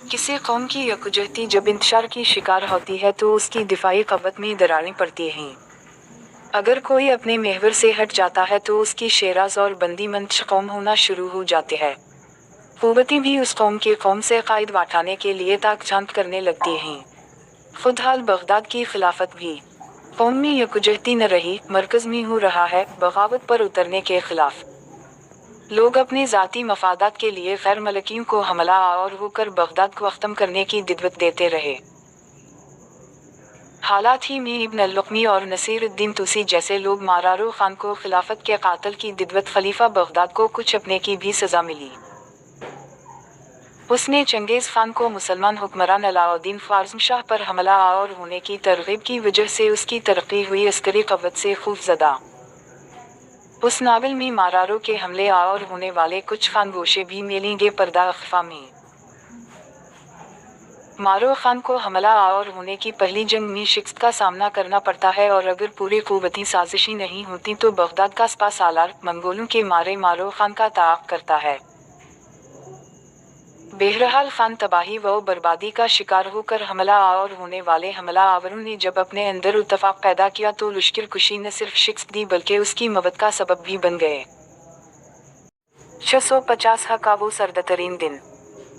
किसी कौम की यकजहती जब इंतशार की शिकार होती है तो उसकी दिफाई क़वत में दरारें पड़ती हैं। अगर कोई अपने महवर से हट जाता है तो उसकी शेराज और बंदी मंच कौम होना शुरू हो जाते हैं। क़ुव्वतें भी उस कौम से क़ायद बैठाने के लिए ताक झांक करने लगती हैं। खुद हाल बगदाद की खिलाफत भी कौम में यकजहती न रही, मरकज़ में हो रहा है बगावत पर उतरने के खिलाफ। लोग अपने ज़ाती मफादात के लिए गैर मलकियों को हमला आवर होकर बगदाद को ख़त्म करने की दिद्वत देते रहे। हालात ही में इब्न अल-लक़मी और नसीरुद्दीन तुसी जैसे लोग मारारो खान को खिलाफत के कातिल की दिद्वत खलीफा बगदाद को कुछ अपने की भी सज़ा मिली। उसने चंगेज़ खान को मुसलमान हुक्मरान अलाउद्दीन ख्वारिज़म शाह पर हमला आवर होने की तरगीब की वजह से उसकी तरक्की हुई अस्करी क़वत से खौफ़ज़दा। उस नावल में मारारो के हमले आवर होने वाले कुछ खानगोशे भी मिलेंगे पर्दा अख़फ़ा में। मारो खान को हमला आवर होने की पहली जंग में शिकस्त का सामना करना पड़ता है और अगर पूरी क़ुव्वतें साजिशी नहीं होती तो बगदाद का स्पा सालार मंगोलों के मारे मारो खान का ताक़ करता है। बहरहाल खान तबाही व बर्बादी का शिकार होकर हमला आवर होने वाले हमला आवरों ने जब अपने अंदर इत्तफ़ाक़ पैदा किया तो लश्कर कुशी न सिर्फ शिकस्त दी बल्कि उसकी मवत का सबब भी बन गए। 650 का वो सर्दतरीन दिन।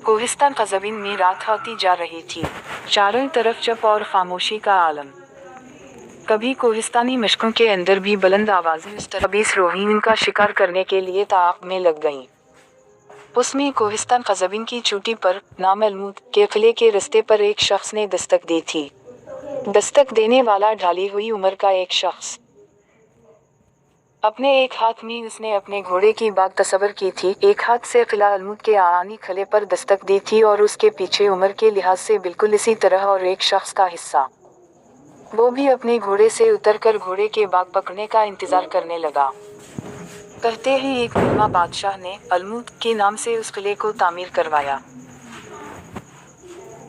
कोहिस्तान क़ज़वीन में रात होती जा रही थी। चारों तरफ चुप और खामोशी का आलम। कभी कोहिस्तानी मशकों के अंदर भी बुलंद आवाज़ें इस तरह 20 रोहीन का शिकार करने के लिए ताक़ में लग गईं। उसमें कोहिस्तान क़ज़वीन की चोटी पर नाम अलमूद के किले के रस्ते पर एक शख्स ने दस्तक दी थी। दस्तक देने वाला ढाली हुई उम्र का एक शख्स। अपने एक हाथ में उसने अपने घोड़े की बात तस्वर की थी, एक हाथ से किला अलमूद के आनी खले पर दस्तक दी थी और उसके पीछे उम्र के लिहाज से बिल्कुल इसी तरह और एक शख्स का हिस्सा। वो भी अपने घोड़े से उतरकर घोड़े के बाग पकड़ने का इंतज़ार करने लगा। कहते हैं एक निर्मा बादशाह ने अलमूद के नाम से उस किले को तामीर करवाया।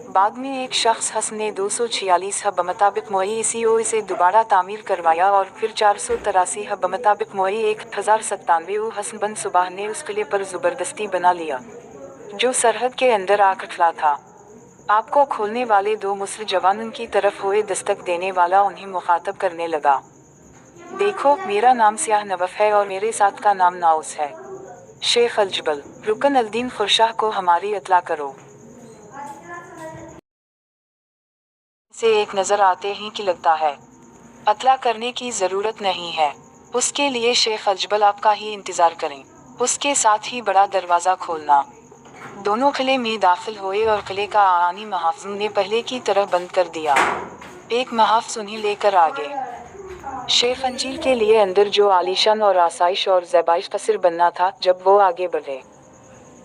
बाद में एक शख्स हसन ने 246 बमुताबिक मोई इसे दोबारा तामीर करवाया और फिर 483 बमुताबिक मोई 1097 हसन बन सुबाह ने उस किले पर ज़बरदस्ती बना लिया, जो सरहद के अंदर आ खटला था। आपको खोलने वाले दो मुस्लिम जवान उनकी तरफ हुए दस्तक देने वाला उन्हें मुखातब करने लगा। देखो, मेरा नाम स्याह नवफ है और मेरे साथ का नाम नाउस है। शेख अल-जबल रुकन अल-दीन खुरशाह को हमारी इत्तला करो। से एक नज़र आते ही कि लगता है इत्तला करने की ज़रूरत नहीं है, उसके लिए शेख अल-जबल आपका ही इंतज़ार करें। उसके साथ ही बड़ा दरवाज़ा खोलना। दोनों किले में दाखिल हुए और किले का आनी महाफ़िज़ों ने पहले की तरह बंद कर दिया। एक महाफ़िज़ उन्हें लेकर आगे शेख अंजीर के लिए अंदर जो आलीशान और आसाइश और ज़ैबाइश कसिर बनना था। जब वो आगे बढ़े,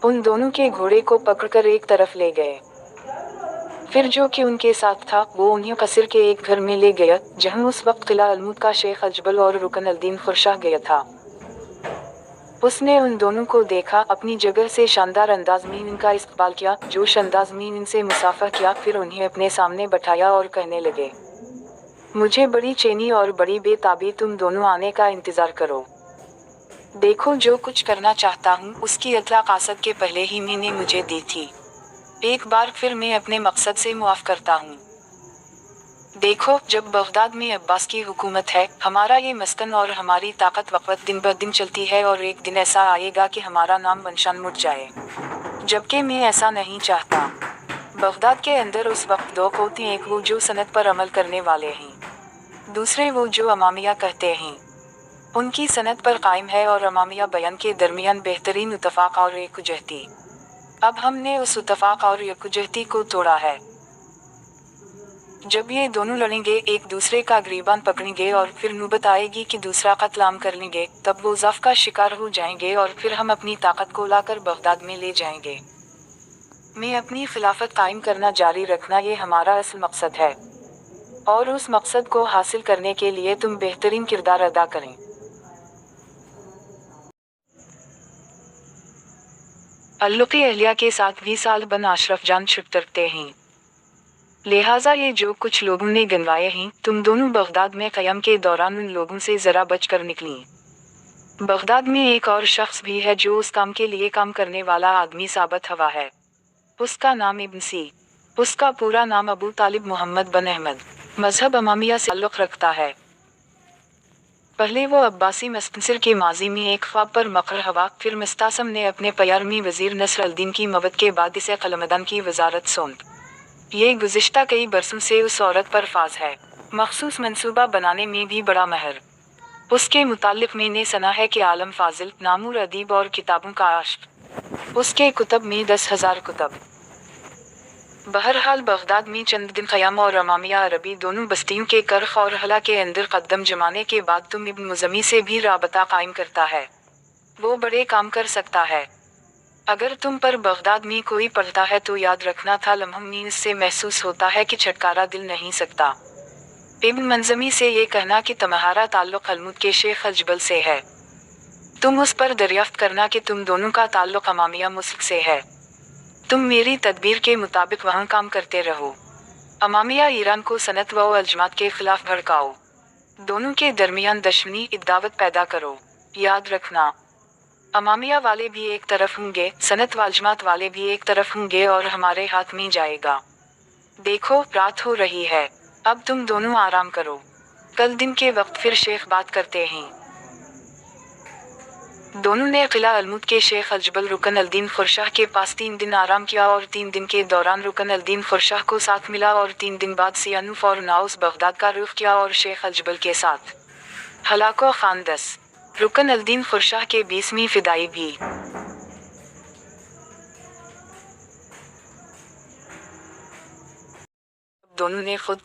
उन दोनों के घोड़े को पकड़कर एक तरफ ले गए। फिर जो कि उनके साथ था वो उन्हें कसिर के एक घर में ले गया जहां उस वक्त किला अलमूद का शेख अल-जबल और रुकन अल-दीन खुरशाह गया था। उसने उन दोनों को देखा, अपनी जगह से शानदार अंदाज में इनका इस्तकबाल किया, जोश अंदाज में इनसे मुसाफा किया, फिर उन्हें अपने सामने बैठाया और कहने लगे, मुझे बड़ी चैनी और बड़ी बेताबी तुम दोनों आने का इंतज़ार करो। देखो, जो कुछ करना चाहता हूँ उसकी इत्तला कासद के पहले ही मैंने मुझे दी थी। एक बार फिर मैं अपने मकसद से मुआफ़ करता हूँ। देखो, जब बगदाद में अब्बास की हुकूमत है, हमारा ये मस्कन और हमारी ताकत वक़्त दिन ब दिन चलती है और एक दिन ऐसा आएगा कि हमारा नाम बनशान मुट जाए, जबकि मैं ऐसा नहीं चाहता। बगदाद के अंदर उस वक्त दो क़ौतें, एक वो जो सनत पर अमल करने वाले हैं, दूसरे वो जो अमामिया कहते हैं। उनकी सनत पर कायम है और अमामिया बयान के दरमियान बेहतरीन इत्तफ़ाक़ और यकजहती। अब हमने उस इत्तफ़ाक़ और यकजहती को तोड़ा है। जब ये दोनों लड़ेंगे, एक दूसरे का गिरबान पकड़ेंगे और फिर नौबत आएगी कि दूसरा कत्ल आम कर लेंगे, तब वो ज़फ़ का शिकार हो जाएंगे और फिर हम अपनी ताकत को लाकर बगदाद में ले जाएंगे। मैं अपनी खिलाफत कायम करना जारी रखना, ये हमारा असल मकसद है और उस मकसद को हासिल करने के लिए तुम बेहतरीन किरदार अदा करें। अल्लुक़ी अहलिया के साथ 20 साल बन अशरफ जान छुटते हैं, लिहाजा ये जो कुछ लोगों ने गिनवाए हैं, तुम दोनों बगदाद में क़याम के दौरान उन लोगों से ज़रा बच कर निकली। बगदाद में एक और शख्स भी है जो उस काम के लिए काम करने वाला आदमी साबित हुआ है। उसका नाम इब्न सी। उसका पूरा नाम अबू तालिब मोहम्मद बिन अहमद, मजहब अमामिया से ताल्लुक़ रखता है। पहले वो अब्बासी मस्तनसिर के माजी में एक ख्वाब पर मकर हवा, फिर मुस्तासम ने अपने प्यारमी वजीर नसर अल-दीन की मौत के बाद इसे कलमदन की वजारत सौंप। ये गुज़िश्ता कई बरसों से उस औरत पर फाज है, मखसूस मंसूबा बनाने में भी बड़ा महर। उसके मुताल्लिक़ मैंने सुना है कि आलम फाजिल, नामूर अदीब और किताबों का आशिक़। उसके कुतब में 10,000 कुतब। बहरहाल बगदाद में चंद दिन क़याम और अमामिया अरबी दोनों बस्तियों के कर्ख और हला के अंदर कदम जमाने के बाद तुम इब्न मुज़म्मी से भी राबता कायम करता है। वो बड़े काम कर सकता है। अगर तुम पर बगदाद में कोई पढ़ता है तो याद रखना था लम्हों में इससे महसूस होता है कि छटकारा दिल नहीं सकता। इब्न मुज़म्मी से ये कहना कि तुम्हारा ताल्लुक़ अलमुद के शेख अजबल से है। तुम उस पर दरियाफ्त करना कि तुम दोनों का ताल्लुक़ अमामिया मुल्क से है। तुम मेरी तदबीर के मुताबिक वहाँ काम करते रहो। अमामिया ईरान को सनत व अजमात के खिलाफ भड़काओ। दोनों के दरमियान दुश्मनी इदावत पैदा करो। याद रखना, अमामिया वाले भी एक तरफ होंगे, सनत व अजमात वाले भी एक तरफ होंगे और हमारे हाथ में जाएगा। देखो, रात हो रही है, अब तुम दोनों आराम करो। कल दिन के वक्त फिर शेख बात करते हैं। दोनों ने किला अलमुद के शेख अजबल रुकन अल-दीन खुरशाह के पास 3 दिन आराम किया और 3 दिन के दौरान रुकन अल-दीन खुरशाह को साथ मिला और 3 दिन बाद सियानुफ और नाउस बगदाद का रुख किया और शेख अजबल के साथ हलाको खानदस रुकन अल-दीन खुरशाह के 20वीं फिदाई भी। दोनों ने खुद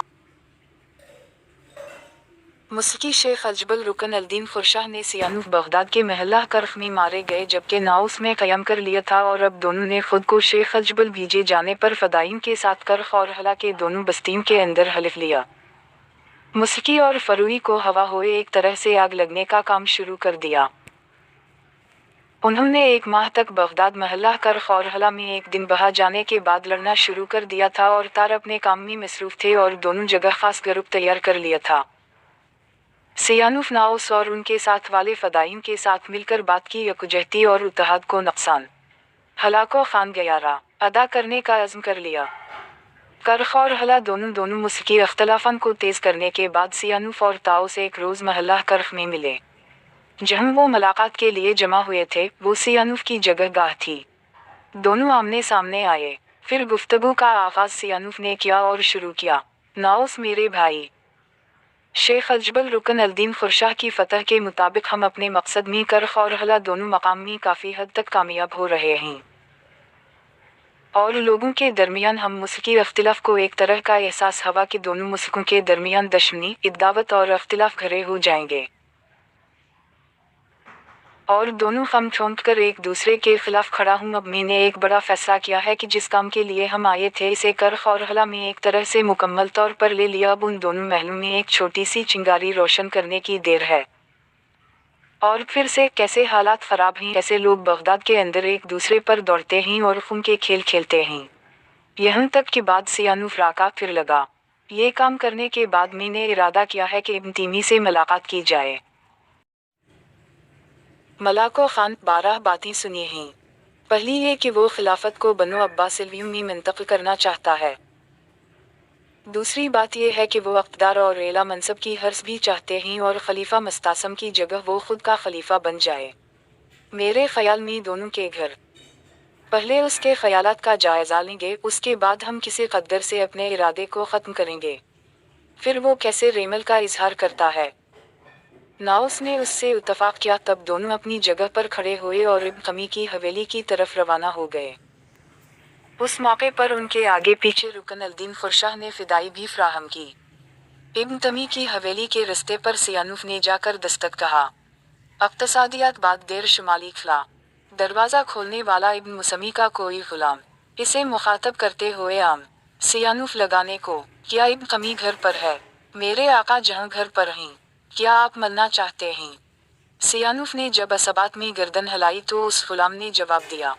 मुस्की शेख अजबल रुकन अल-दीन खुरशाह ने सियानुफ बगदाद के महल्ला कर्ख में मारे गए जबकि नाउस में क़याम कर लिया था और अब दोनों ने खुद को शेख अजबल भेजे जाने पर फदाइन के साथ कर्ख और हला के दोनों बस्तियों के अंदर हलिफ लिया। मुस्की और फरूई को हवा हुए एक तरह से आग लगने का काम शुरू कर दिया। उन्होंने 1 माह तक बगदाद महल्ला कर्ख और हला में एक दिन बहा जाने के बाद लड़ना शुरू कर दिया था और तार अपने काम में मसरूफ़ थे और दोनों जगह खास ग्रुप तैयार कर लिया था। सियानुफ नाउस और उनके साथ वाले फदाइन के साथ मिलकर बात की यकजहती और इत्तेहाद को नुकसान हलाको खान गयारा अदा करने का अज़्म कर लिया। कर्ख और हला दोनों मुस्की अख्तलाफन को तेज़ करने के बाद सियानुफ और ताउस एक रोज़ महल्ला कर्ख में मिले। जहाँ वो मुलाकात के लिए जमा हुए थे वो सियानुफ की जगह गाह थी। दोनों आमने सामने आए, फिर गुफ्तगू का आगाज़ सियानुफ ने किया और शुरू किया। नाउस मेरे भाई, शेख अजबल रुकन अल-दीन खुरशाह की फ़तह के मुताबिक हम अपने मकसद में कर्ख और हला दोनों मकाम में काफ़ी हद तक कामयाब हो रहे हैं और लोगों के दरमियान हम मुस्की अख्तिलाफ को एक तरह का एहसास हवा कि दोनों मुस्कों के दरमियान दुश्मनी, इदावत और अख्तिलाफ घरे हो जाएंगे और दोनों खम ठोंक कर एक दूसरे के खिलाफ खड़ा हूँ। अब मैंने एक बड़ा फैसला किया है कि जिस काम के लिए हम आए थे इसे कर्ख और हला में एक तरह से मुकम्मल तौर पर ले लिया। अब उन दोनों महलों में एक छोटी सी चिंगारी रोशन करने की देर है। और फिर से कैसे हालात ख़राब हैं, कैसे लोग बगदाद के अंदर एक दूसरे पर दौड़ते हैं और खून के खेल खेलते हैं। यहाँ तक कि बाद सियानुफ राका फिर लगा। ये काम करने के बाद मैंने इरादा किया है कि इब्न तीमी से मुलाकात की जाए। मलाको खान 12 बातें सुनिए हैं। पहली ये कि वो खिलाफत को बनो अब्बासियों में मुंतकिल करना चाहता है। दूसरी बात यह है कि वो इक़्तिदार और एला मनसब की हर्स भी चाहते हैं और खलीफा मुस्तासम की जगह वो खुद का खलीफा बन जाए। मेरे ख्याल में दोनों के घर पहले उसके ख्यालात का जायज़ा लेंगे, उसके बाद हम किसी कद्दर से अपने इरादे को ख़त्म करेंगे। फिर वो कैसे रेमल का इजहार करता है। नाउस ने उससे इत्तफाक किया। तब दोनों अपनी जगह पर खड़े हुए और इब्न तमी की हवेली की तरफ रवाना हो गए। उस मौके पर उनके आगे पीछे रुकन अल-दीन खुरशाह ने फिदाई भी फ्राहम की। इब्न तमी की हवेली के रस्ते पर सियानुफ ने जाकर दस्तक कहा। इक़्तिसादियात बाद देर शुमाली खला। दरवाज़ा खोलने वाला इब्न मुसमी का कोई गुलाम इसे मुखातब करते हुए आम सियानुफ लगाने को, क्या इब्न तमी घर पर है? मेरे आका जहाँ घर पर हैं, क्या आप मिलना चाहते हैं? सियानुफ ने जब असबात में गर्दन हिलाई तो उस गुलाम ने जवाब दिया।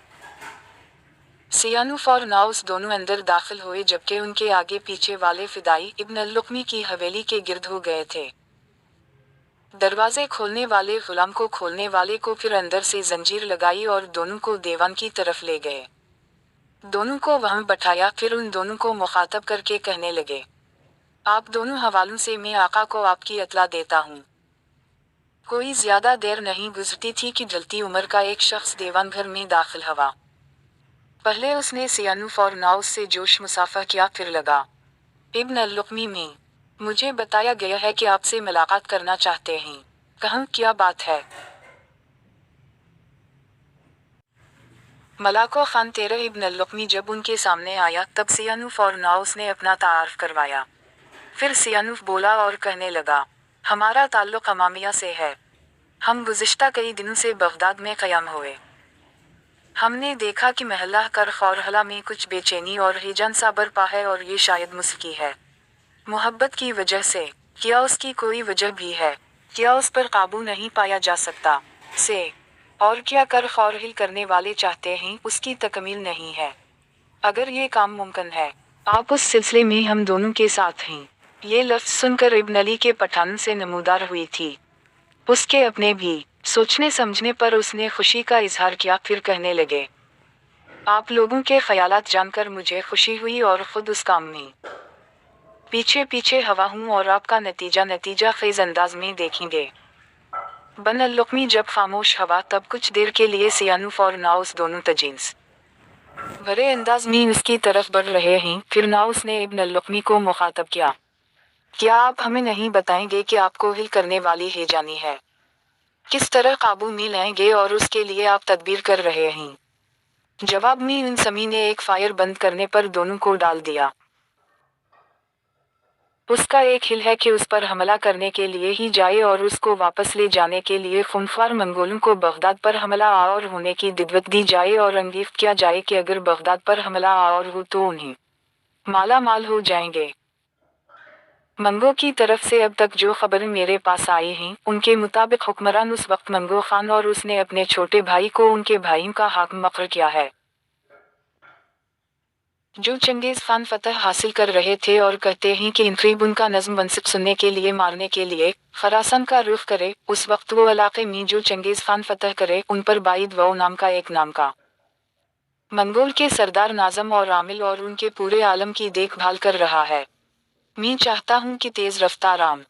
सियानुफ और नाउस दोनों अंदर दाखिल हुए जबकि उनके आगे पीछे वाले फिदाई इब्न अल-लुक़मी की हवेली के गिर्द हो गए थे। दरवाजे खोलने वाले गुलाम को खोलने वाले को फिर अंदर से जंजीर लगाई और दोनों को देवान की तरफ ले गए। دونوں کو وہاں بٹھایا، پھر ان دونوں کو مخاطب کر کے کہنے لگے، آپ دونوں حوالوں سے میں آقا کو آپ کی اطلاع دیتا ہوں۔ کوئی زیادہ دیر نہیں گزرتی تھی کہ ڈھلتی عمر کا ایک شخص دیوان گھر میں داخل ہوا۔ پہلے اس نے سیانوف اور ناؤس سے جوش مصافحہ کیا، پھر لگا، ابن اللقمی میں مجھے بتایا گیا ہے کہ آپ سے ملاقات کرنا چاہتے ہیں، کہاں کیا بات ہے؟ ملاکو خان تیرہ ابن اللقمی جب ان کے سامنے آیا تب سیانوف اور ناؤس نے اپنا تعارف کروایا۔ پھر سیانوف بولا اور کہنے لگا، ہمارا تعلق امامیہ سے ہے، ہم گزشتہ کئی دنوں سے بغداد میں قیام ہوئے۔ ہم نے دیکھا کہ محلہ کرخ اور حلا میں کچھ بے چینی اور ہیجان سا برپا ہے، اور یہ شاید موسیقی ہے۔ محبت کی وجہ سے؟ کیا اس کی کوئی وجہ بھی ہے؟ کیا اس پر قابو نہیں پایا جا سکتا؟ سے اور کیا کرخ اور ہل کرنے والے چاہتے ہیں اس کی تکمیل نہیں ہے؟ اگر یہ کام ممکن ہے، آپ اس سلسلے میں ہم دونوں کے ساتھ ہیں۔ یہ لفظ سن کر ابن علی کے پٹھان سے نمودار ہوئی تھی۔ اس کے اپنے بھی سوچنے سمجھنے پر اس نے خوشی کا اظہار کیا، پھر کہنے لگے، آپ لوگوں کے خیالات جان کر مجھے خوشی ہوئی، اور خود اس کام میں پیچھے پیچھے ہوا ہوں، اور آپ کا نتیجہ خیز انداز میں دیکھیں گے۔ بن اللقمی جب خاموش ہوا تب کچھ دیر کے لیے سیانوف اور ناؤس دونوں تجینس بھرے انداز میں اس کی طرف بڑھ رہے ہیں، پھر ناؤس نے ابن اللقمی کو مخاطب کیا، کیا آپ ہمیں نہیں بتائیں گے کہ آپ کو ہل کرنے والی ہیجانی ہے؟ کس طرح قابو میں لائیں گے، اور اس کے لیے آپ تدبیر کر رہے ہیں؟ جواب میں ان سمی نے ایک فائر بند کرنے پر دونوں کو ڈال دیا۔ اس کا ایک ہل ہے کہ اس پر حملہ کرنے کے لیے ہی جائے، اور اس کو واپس لے جانے کے لیے خونخوار منگولوں کو بغداد پر حملہ آور ہونے کی دعوت دی جائے، اور انگیخت کیا جائے کہ اگر بغداد پر حملہ آور ہو تو انہیں مالا مال ہو جائیں گے۔ منگو کی طرف سے اب تک جو خبریں میرے پاس آئی ہیں ان کے مطابق حکمران اس وقت منگو خان، اور اس نے اپنے چھوٹے بھائی کو ان کے بھائیوں کا حاکم مقرر کیا ہے، جو چنگیز خان فتح حاصل کر رہے تھے، اور کہتے ہیں کہ انقریب ان کا نظم منصب سننے کے لیے مارنے کے لیے خراسان کا رخ کرے۔ اس وقت وہ علاقے میں جو چنگیز خان فتح کرے ان پر باید و نام کا ایک نام کا منگول کے سردار ناظم اور عامل، اور ان کے پورے عالم کی دیکھ بھال کر رہا ہے۔ میں چاہتا ہوں کہ تیز رفتار عام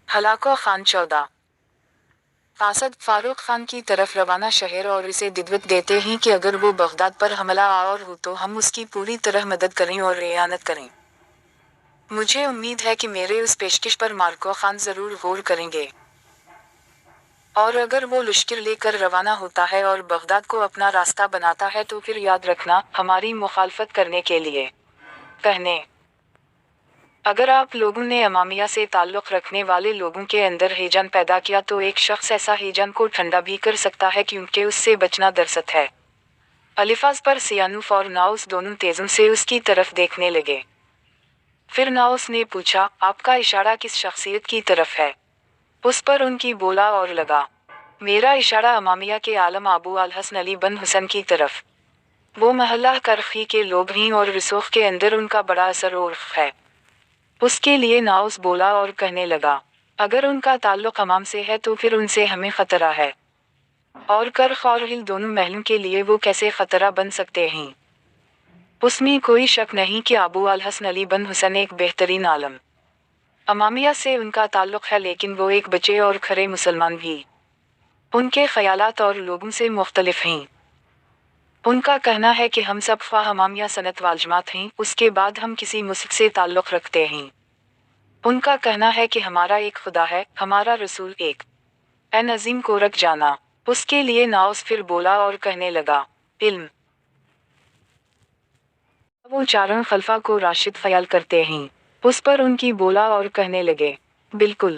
ہلاکو خان 14 قاصد فاروق خان کی طرف روانہ شہر، اور اسے دعوت دیتے ہیں کہ اگر وہ بغداد پر حملہ آور ہو تو ہم اس کی پوری طرح مدد کریں اور اعانت کریں۔ مجھے امید ہے کہ میرے اس پیشکش پر مارکو خان ضرور غور کریں گے، اور اگر وہ لشکر لے کر روانہ ہوتا ہے اور بغداد کو اپنا راستہ بناتا ہے تو پھر یاد رکھنا ہماری مخالفت کرنے کے لیے کہنے۔ اگر آپ لوگوں نے امامیہ سے تعلق رکھنے والے لوگوں کے اندر ہیجان پیدا کیا تو ایک شخص ایسا ہیجان کو ٹھنڈا بھی کر سکتا ہے کیونکہ اس سے بچنا درست ہے۔ الفاظ پر سیانوف اور ناؤس دونوں تیزوں سے اس کی طرف دیکھنے لگے۔ پھر ناؤس نے پوچھا، آپ کا اشارہ کس شخصیت کی طرف ہے؟ اس پر ان کی بولا اور لگا، میرا اشارہ امامیہ کے عالم ابو الحسن علی بن حسن کی طرف۔ وہ محلہ کرخی کے لوگ ہیں، اور رسوخ کے اندر ان کا بڑا اثر و رخ ہے۔ اس کے لیے ناؤس بولا اور کہنے لگا، اگر ان کا تعلق امام سے ہے تو پھر ان سے ہمیں خطرہ ہے، اور کرخ اور ہل دونوں محلوں کے لیے وہ کیسے خطرہ بن سکتے ہیں؟ اس میں کوئی شک نہیں کہ ابو الحسن علی بن حسن ایک بہترین عالم امامیہ سے ان کا تعلق ہے، لیکن وہ ایک بچے اور کھرے مسلمان بھی ان کے خیالات اور لوگوں سے مختلف ہیں۔ ان کا کہنا ہے کہ ہم سب خواہ امامیہ سنت والجماعت ہیں، اس کے بعد ہم کسی مسلک سے تعلق رکھتے ہیں۔ ان کا کہنا ہے کہ ہمارا ایک خدا ہے، ہمارا رسول ایک این عظیم کو رکھ جانا۔ اس کے لیے ناؤس پھر بولا اور کہنے لگا، علم وہ چاروں خلفاء کو راشد خیال کرتے ہیں۔ اس پر ان کی بولا اور کہنے لگے، بالکل۔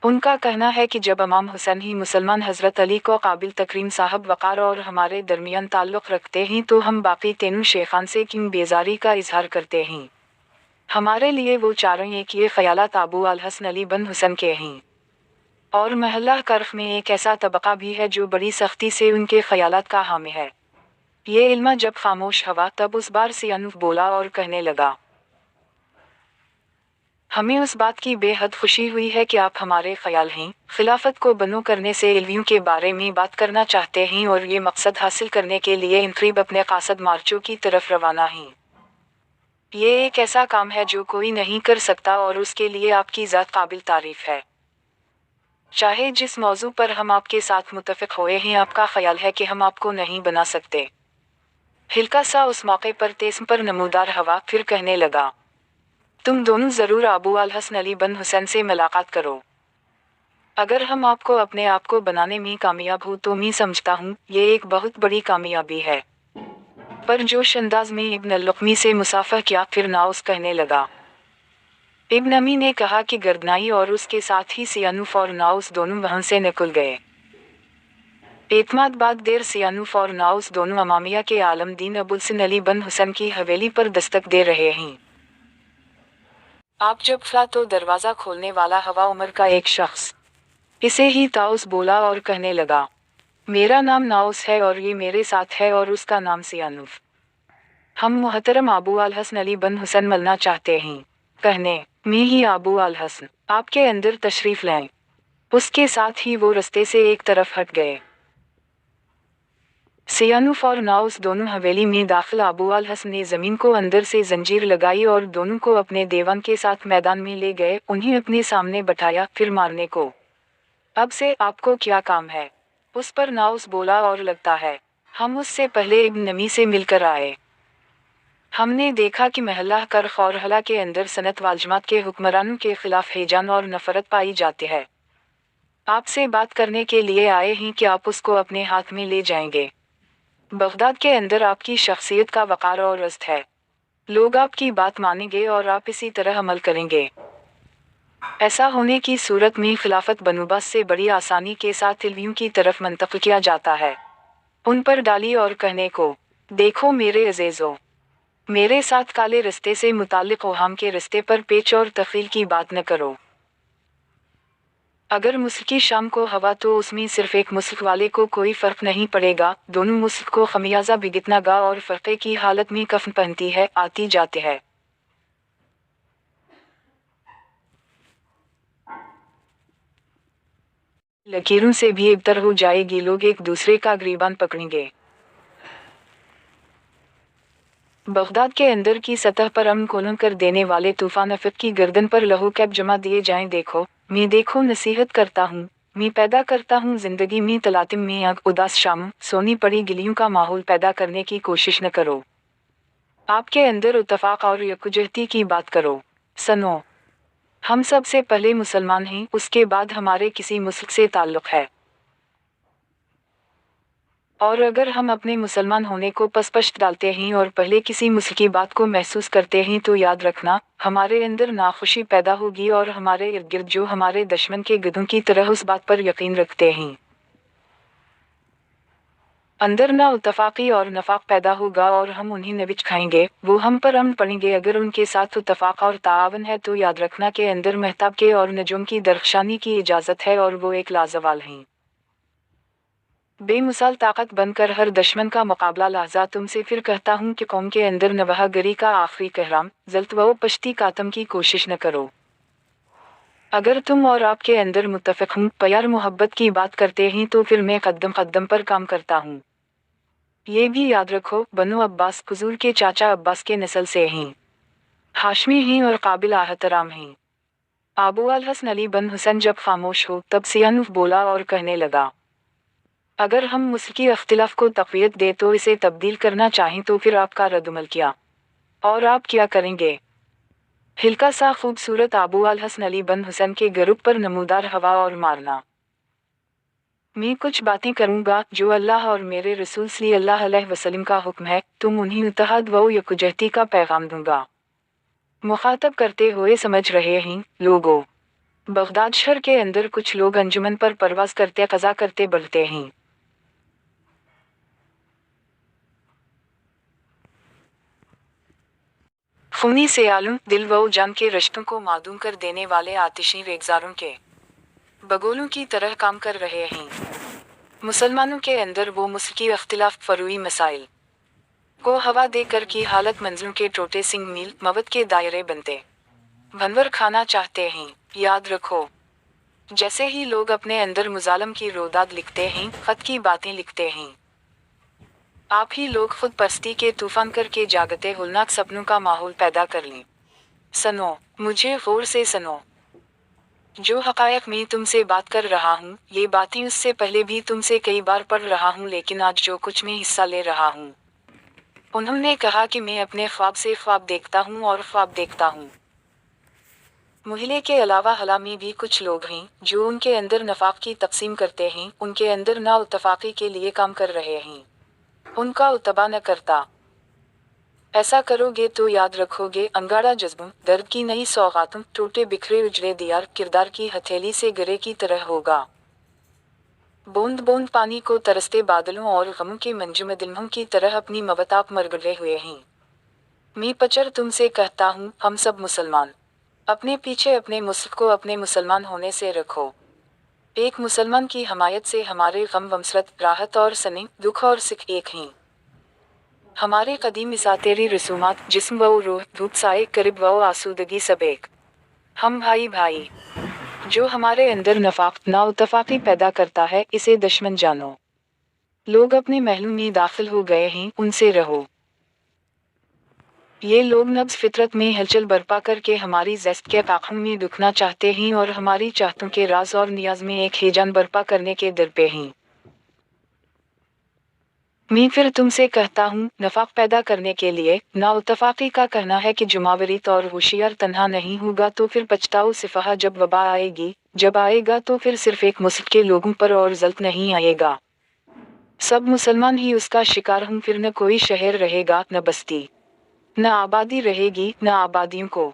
ان کا کہنا ہے کہ جب امام حسین ہی مسلمان حضرت علی کو قابل تکریم صاحب وقار اور ہمارے درمیان تعلق رکھتے ہیں تو ہم باقی تینوں شیخان سے کیوں بیزاری کا اظہار کرتے ہیں؟ ہمارے لیے وہ چاروں ایک یہ خیالات ابو الحسن علی بن حسن کے ہیں، اور محلہ کرخ میں ایک ایسا طبقہ بھی ہے جو بڑی سختی سے ان کے خیالات کا حامی ہے۔ یہ علمہ جب خاموش ہوا تب اس بار سیانوف بولا اور کہنے لگا، हमें उस बात की बेहद खुशी हुई है कि आप हमारे ख्याल हैं, खिलाफत को बनो करने से एलवियों के बारे में बात करना चाहते हैं और ये मकसद हासिल करने के लिए इनकरीब अपने कासद मार्चों की तरफ रवाना हैं। ये एक ऐसा काम है जो कोई नहीं कर सकता और उसके लिए आपकी ज़ात काबिल तारीफ है। चाहे जिस मौजू पर हम आपके साथ मुत्तफिक हुए हैं, आपका ख्याल है कि हम आपको नहीं बना सकते। हल्का सा उस मौके पर तेज़ पर नमूदार हवा फिर कहने लगा, तुम दोनों ज़रूर अबू अल हसन अली बन हुसैन से मुलाकात करो। अगर हम आपको अपने आप को बनाने में कामयाब हो तो मैं समझता हूँ ये एक बहुत बड़ी कामयाबी है। पर जोश अंदाज में इब्न लुक़मी से मुसाफा किया, फिर नाउस कहने लगा। इब्न अमी ने कहा कि गर्दनाई और उसके साथ ही सियानुफ और नाउस दोनों वहाँ से निकल गए। एतमाद बाद देर सियानुफ और नाउस दोनों अमामिया के आलमदीन अबुल हसन अली बन हुसैन की हवेली पर दस्तक दे रहे हैं। आप जब फला तो दरवाज़ा खोलने वाला हवा उम्र का एक शख्स इसे ही ताउस बोला और कहने लगा, मेरा नाम नाउस है और ये मेरे साथ है और उसका नाम सियानुफ। हम मुहतरम अबू अल हसन अली बन हुसैन मिलना चाहते हैं। कहने मैं ही अबू अल हसन, आपके अंदर तशरीफ़ लाएं। उसके साथ ही वो रस्ते से एक तरफ हट गए। सियानुफ और नाउस दोनों हवेली में दाखिल। अबू अल हसन ने ज़मीन को अंदर से जंजीर लगाई और दोनों को अपने देवान के साथ मैदान में ले गए, उन्हें अपने सामने बैठाया, फिर मारने को। अब से आपको क्या काम है? उस पर नाउस बोला, और लगता है हम उससे पहले इब्न नमी से मिलकर आए। हमने देखा कि महल्ला कर खौरहला के अंदर सनत वालजमात के हुक्मरानों के खिलाफ हेजान और नफरत पाई जाती है। आपसे बात करने के लिए आए हैं कि आप उसको अपने हाथ में ले जाएंगे। बगदाद के अंदर आपकी शख्सियत का वक़ार और इज़्ज़त है। लोग आपकी बात मानेंगे और आप इसी तरह अमल करेंगे। ऐसा होने की सूरत में खिलाफत बनुबस से बड़ी आसानी के साथ इल्वियों की तरफ मुंतकिल किया जाता है। उन पर डाली और कहने को, देखो मेरे अज़ीज़ों, मेरे साथ काले रिश्ते से मुताल्लिक़ ओहाम के रिश्ते पर पेच और तख़ील की बात न करो। अगर मुल्क की शाम को हवा तो उसमें सिर्फ एक मुल्क वाले को कोई फ़र्क नहीं पड़ेगा, दोनों मुल्क को खमियाजा भुगतना गा और फ़र्क़े की हालत में कफ़न पहनती है, आती जाती है। लकीरों से भी इब्तर हो जाएगी, लोग एक दूसरे का गिरबान पकड़ेंगे। बगदाद के अंदर की सतह पर अमन कोलन कर देने वाले तूफान अफत की गर्दन पर लहू कैब जमा दिए जाएं। देखो नसीहत करता हूँ, मैं पैदा करता हूँ ज़िंदगी में तलातिम में आग, उदास शाम, सोनी पड़ी गिलियों का माहौल पैदा करने की कोशिश न करो। आपके अंदर इत्तफाक और यकजहती की बात करो। सनो, हम सब से पहले मुसलमान हैं, उसके बाद हमारे किसी मुल्क से ताल्लुक़ है। और अगर हम अपने मुसलमान होने को पसपश्त डालते हैं और पहले किसी मुल्क की बात को महसूस करते हैं तो याद रखना, हमारे अंदर नाखुशी पैदा होगी और हमारे इर्द गिर्द जो हमारे दुश्मन के गधों की तरह उस बात पर यकीन रखते हैं, अंदर ना इत्तफाक़ी और नफाक पैदा होगा और हम उन्हें नबिच खाएंगे, वो हम पर अमन पड़ेंगे। अगर उनके साथ इत्तफाक़ और ताआवन है तो याद रखना के अंदर महताब के और नजूम की दरख्शानी की इजाज़त है और वो एक लाजवाल हैं। बेमिसाल ताकत बनकर हर दुश्मन का मुकाबला लहजा। तुमसे फिर कहता हूँ कि कौम के अंदर नवाहगरी का आखिरी कहराम जल्त व पश्ती कातम की कोशिश न करो। अगर तुम और आपके अंदर मुत्तफ़िक़ हूँ, प्यार मोहब्बत की बात करते हैं तो फिर मैं कदम कदम पर काम करता हूँ। ये भी याद रखो, बनो अब्बास हुज़ूर के चाचा अब्बास के नस्ल से हैं, हाशमी हैं और काबिल एहतराम हैं। अबू अल हसन अली बन हुसैन जब खामोश हो तब सियानुफ बोला और कहने लगा, अगर हम मुल्की अख्तिलाफ को तक़वियत दे तो इसे तब्दील करना चाहें तो फिर आपका रद्दमल क्या और आप क्या करेंगे? हल्का सा खूबसूरत अबू अल हसन अली बन हुसैन के गरुब पर नमूदार हवा और मारना। मैं कुछ बातें करूँगा जो अल्लाह और मेरे रसूल सल्लल्लाहु अलैहि वसल्लम का हुक्म है, तुम उन्हें इत्तेहाद व यकजहती का पैगाम दूंगा। मुखातब करते हुए समझ रहे हैं, लोगों, बगदाद शहर के अंदर कुछ लोग अंजुमन पर परवाज़ करते कज़ा करते बढ़ते हैं। खूनी सयालों, दिल व जान के रिश्तों को मादूम कर देने वाले आतिशी रेगजारों के बगोलों की तरह काम कर रहे हैं। मुसलमानों के अंदर वो मुल्की अख्तिलाफ फरूई मसाइल को हवा देकर की हालत मंजिलों के टोटे सिंग मील मवद के दायरे बनते भंवर खाना चाहते हैं। याद रखो, जैसे ही लोग अपने अंदर मुजालम की रोदाद लिखते हैं, खत की बातें लिखते हैं, आप ही लोग खुद पस्ती के तूफान करके जागते होलनाक सपनों का माहौल पैदा कर लें। सुनो, मुझे गौर से सुनो। जो हकायक मैं तुमसे बात कर रहा हूँ, ये बातें उससे पहले भी तुमसे कई बार पढ़ रहा हूँ, लेकिन आज जो कुछ मैं हिस्सा ले रहा हूँ। उन्होंने कहा कि मैं अपने ख्वाब से ख्वाब देखता हूँ और ख्वाब देखता हूँ। मुहिले के अलावा हला में भी कुछ लोग हैं जो उनके अंदर नफाक की तकसीम करते हैं, उनके अंदर ना उत्तफाकी के लिए काम कर रहे हैं, उनका उतबा न करता। ऐसा करोगे तो याद रखोगे, अंगारा जज्बों, दर्द की नई सौगातों, टूटे बिखरे उजड़े दियार किरदार की हथेली से गिरे की तरह होगा। बूंद बूंद पानी को तरसते बादलों और गमों के मंजुम दिलमों की तरह अपनी मवताप मरगड़े हुए हैं। मैं पचर तुमसे कहता हूँ, हम सब मुसलमान, अपने पीछे अपने मुल्क को अपने मुसलमान होने से रखो। एक मुसलमान की हमायत से हमारे गम वमसरत, राहत और सने, दुख और सिख एक हैं। हमारे कदीम इसातेरी रसूमात, जिस्म व रूह, धूप साए करीब व आसूदगी सब एक। हम भाई भाई। जो हमारे अंदर नफाक ना उत्तफाकी पैदा करता है, इसे दुश्मन जानो। लोग अपने महलों में दाखिल हो गए हैं, उनसे रहो। ये लोग नब्ज फितरत में हलचल बर्पा करके हमारी ज़िस्त के आँखों में दुखना चाहते हैं और हमारी चाहतों के राज और नियाज में एक हेजान बर्पा करने के दर पे हैं। मैं फिर तुमसे कहता हूँ, नफाक पैदा करने के लिए ना उत्तफाकी का कहना है कि जुमावरीत और होशियार तन्हा नहीं होगा तो फिर पछताओ सिफाहा जब वबा आएगी, जब आएगा तो फिर सिर्फ एक मुल्क के लोगों पर और जल्द नहीं आएगा। सब मुसलमान ही उसका शिकार हों, फिर न कोई शहर रहेगा, न बस्ती, न आबादी रहेगी, न आबादियों को